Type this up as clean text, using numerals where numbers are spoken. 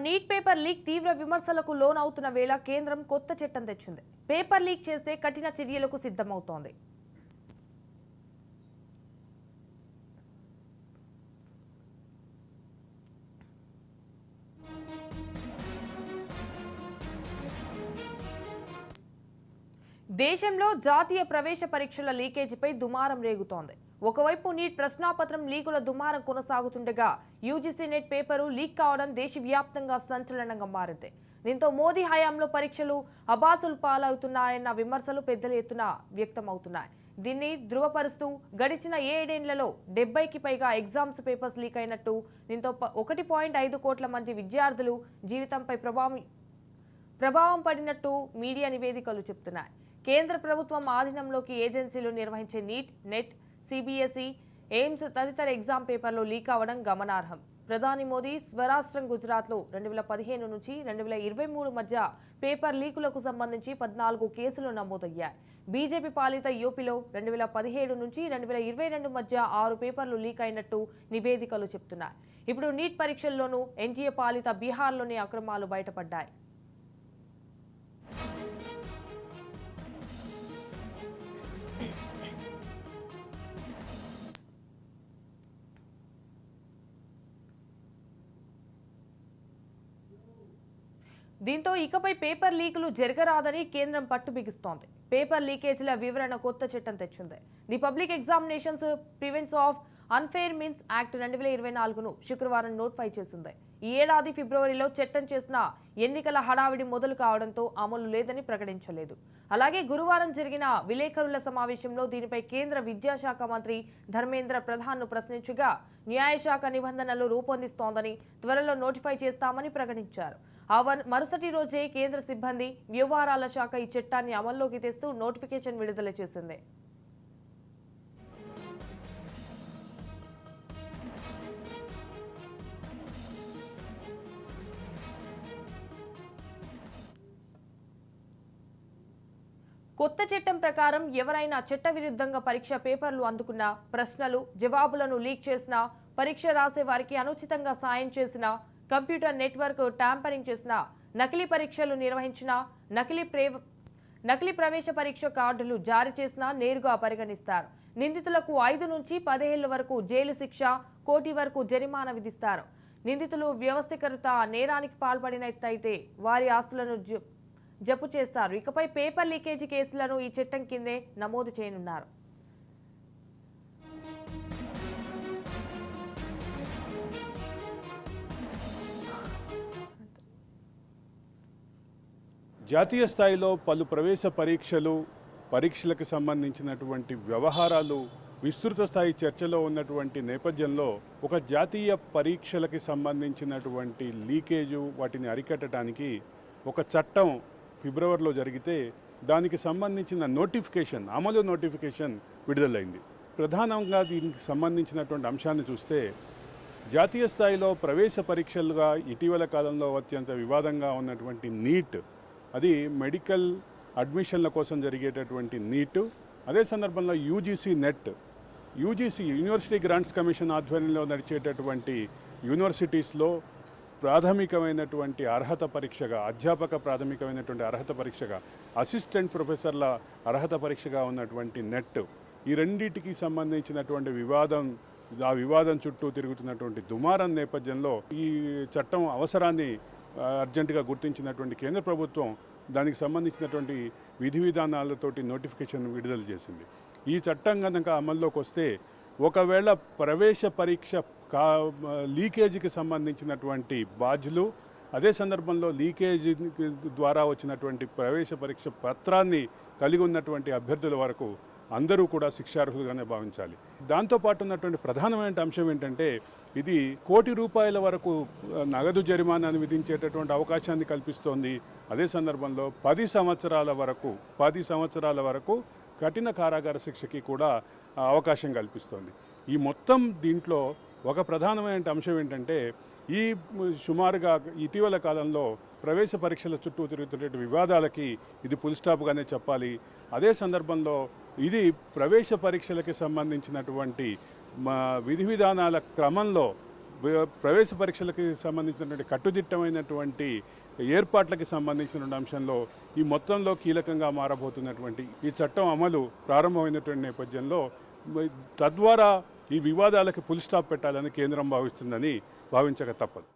Neat paper leak తీవ్ర విమర్శలకు లోనవుతున్న వేళ కేంద్రం కొత్త చట్టం తెచ్చింది. పేపర్ లీక్ చేస్తే కఠిన చర్యలకు సిద్ధమవుతోంది. దేశంలో జాతీయ ప్రవేశ పరీక్షల లీకేజీపై దుమారం రేగుతోంది. ఒకవైపు నీట్ ప్రశ్నాపత్రం లీకుల దుమారం కొనసాగుతుండగా యూజీసీ నెట్ పేపరు లీక్ కావడం దేశవ్యాప్తంగా సంచలనంగా మారింది. దీంతో మోదీ హయాంలో పరీక్షలు అబాసులు పాలవుతున్నాయన్న విమర్శలు పెద్ద ఎత్తున వ్యక్తమవుతున్నాయి. దీన్ని ధృవపరుస్తూ గడిచిన 7 ఏళ్లలో 70కి పైగా ఎగ్జామ్స్ పేపర్స్ లీక్ అయినట్టు, దీంతో 1.5 కోట్ల మంది విద్యార్థులు జీవితంపై ప్రభావం పడినట్టు మీడియా నివేదికలు చెబుతున్నాయి. కేంద్ర ప్రభుత్వం ఆధీనంలోకి ఏజెన్సీలు నిర్వహించే నీట్, నెట్, సిబిఎస్ఈ, ఎయిమ్స్ తదితర ఎగ్జామ్ పేపర్లు లీక్ అవ్వడం గమనార్హం. ప్రధాని మోదీ స్వరాష్ట్రం గుజరాత్లో 2015 నుంచి 2023 మధ్య పేపర్ లీకులకు సంబంధించి 14 కేసులు నమోదయ్యాయి. బీజేపీ పాలిత యూపీలో 2017 నుంచి 2022 మధ్య 6 పేపర్లు లీక్ అయినట్టు నివేదికలు చెబుతున్నాయి. ఇప్పుడు నీట్ పరీక్షల్లోనూ ఎన్డీఏ పాలిత బీహార్లోని అక్రమాలు బయటపడ్డాయి. దీంతో ఇకపై పేపర్ లీకులు జరగరాదని కేంద్రం పట్టు బిగిస్తోంది. పేపర్ లీకేజీల వివరణ కొత్త చట్టం తెచ్చింది. The public examinations prevention of unfair means act 2024ను శుక్రవారం నోటిఫై చేసింది. ఈ ఏడాది ఫిబ్రవరిలో చట్టం చేసిన ఎన్నికల హడావిడి మొదలు కావడంతో అమలు లేదని ప్రకటించలేదు. అలాగే గురువారం జరిగిన విలేకరుల సమావేశంలో దీనిపై కేంద్ర విద్యాశాఖ మంత్రి ధర్మేంద్ర ప్రధాన్ను ప్రశ్నించగా న్యాయశాఖ నిబంధనలు రూపొందిస్తోందని, త్వరలో నోటిఫై చేస్తామని ప్రకటించారు. మరుసటి రోజే కేంద్ర సిబ్బంది వ్యవహారాల శాఖ ఈ చట్టాన్ని అమల్లోకి తెస్తూ నోటిఫికేషన్ విడుదల చేసింది. కొత్త చట్టం ప్రకారం ఎవరైనా చట్టవిరుద్ధంగా పరీక్ష పేపర్లు అందుకున్నా, ప్రశ్నలు జవాబులను లీక్ చేసినా, పరీక్ష రాసే వారికి అనుచితంగా సాయం చేసినా, కంప్యూటర్ నెట్వర్క్ ట్యాంపరింగ్ చేసిన, నకిలీ పరీక్షలు నిర్వహించిన, నకిలీ ప్రవేశ పరీక్ష కార్డులు జారీ చేసినా నేరుగా పరిగణిస్తారు. నిందితులకు 5 నుంచి 10 ఏళ్ల వరకు జైలు శిక్ష, కోటి వరకు జరిమానా విధిస్తారు. నిందితులు వ్యవస్థీకృత నేరానికి పాల్పడినట్టయితే వారి ఆస్తులను జప్తు చేస్తారు. ఇకపై పేపర్ లీకేజీ కేసులను ఈ చట్టం కిందే నమోదు చేయనున్నారు. జాతీయ స్థాయిలో పలు ప్రవేశ పరీక్షలకు సంబంధించినటువంటి వ్యవహారాలు విస్తృత స్థాయి చర్చలో ఉన్నటువంటి నేపథ్యంలో ఒక జాతీయ పరీక్షలకి సంబంధించినటువంటి లీకేజు వాటిని అరికట్టడానికి ఒక చట్టం ఫిబ్రవరిలో జరిగితే దానికి సంబంధించిన అమలు నోటిఫికేషన్ విడుదలైంది. ప్రధానంగా దీనికి సంబంధించినటువంటి అంశాన్ని చూస్తే జాతీయ స్థాయిలో ప్రవేశ పరీక్షలుగా ఇటీవల కాలంలో అత్యంత వివాదంగా ఉన్నటువంటి నీట్, అది మెడికల్ అడ్మిషన్ల కోసం జరిగేటటువంటి నీట్, అదే సందర్భంలో UGC net, university grants commission ఆధ్వర్యంలో నడిచేటటువంటి యూనివర్సిటీస్లో ప్రాథమికమైనటువంటి అర్హత పరీక్షగా, అధ్యాపక ప్రాథమికమైనటువంటి అర్హత పరీక్షగా, అసిస్టెంట్ ప్రొఫెసర్ల అర్హత పరీక్షగా ఉన్నటువంటి నెట్, ఈ రెండింటికి సంబంధించినటువంటి వివాదం చుట్టూ తిరుగుతున్నటువంటి దుమారం నేపథ్యంలో ఈ చట్టం అవసరాన్ని అర్జెంటుగా గుర్తించినటువంటి కేంద్ర ప్రభుత్వం దానికి సంబంధించినటువంటి విధి విధానాలతోటి నోటిఫికేషన్ విడుదల చేసింది. ఈ చట్టం కనుక అమల్లోకి వస్తే ఒకవేళ ప్రవేశ పరీక్ష లీకేజీకి సంబంధించినటువంటి బాధ్యులు, అదే సందర్భంలో లీకేజీ ద్వారా వచ్చినటువంటి ప్రవేశ పరీక్ష పత్రాన్ని కలిగి ఉన్నటువంటి అభ్యర్థుల వరకు అందరూ కూడా శిక్షార్హులుగానే భావించాలి. దాంతోపాటు ఉన్నటువంటి ప్రధానమైన అంశం ఏంటంటే ఇది ₹1,00,00,000 వరకు నగదు జరిమానాను విధించేటటువంటి అవకాశాన్ని కల్పిస్తోంది. అదే సందర్భంలో 10 సంవత్సరాల వరకు కఠిన కారాగార శిక్షకి కూడా అవకాశం కల్పిస్తోంది. ఈ మొత్తం దీంట్లో ఒక ప్రధానమైన అంశం ఏంటంటే ఈ సుమారుగా ఇటీవల కాలంలో ప్రవేశ పరీక్షల చుట్టూ తిరుగుతున్న వివాదాలకి ఇది ఫుల్ స్టాప్గానే చెప్పాలి. అదే సందర్భంలో ఇది ప్రవేశ పరీక్షలకి సంబంధించినటువంటి విధి విధానాల క్రమంలో ప్రవేశ పరీక్షలకి సంబంధించినటువంటి కట్టుదిట్టమైనటువంటి ఏర్పాట్లకి సంబంధించిన అంశంలో ఈ మొత్తంలో కీలకంగా మారబోతున్నటువంటి ఈ చట్టం అమలు ప్రారంభమైనటువంటి నేపథ్యంలో తద్వారా ఈ వివాదాలకు ఫుల్ స్టాప్ పెట్టాలని కేంద్రం భావిస్తుందని భావించక తప్పదు.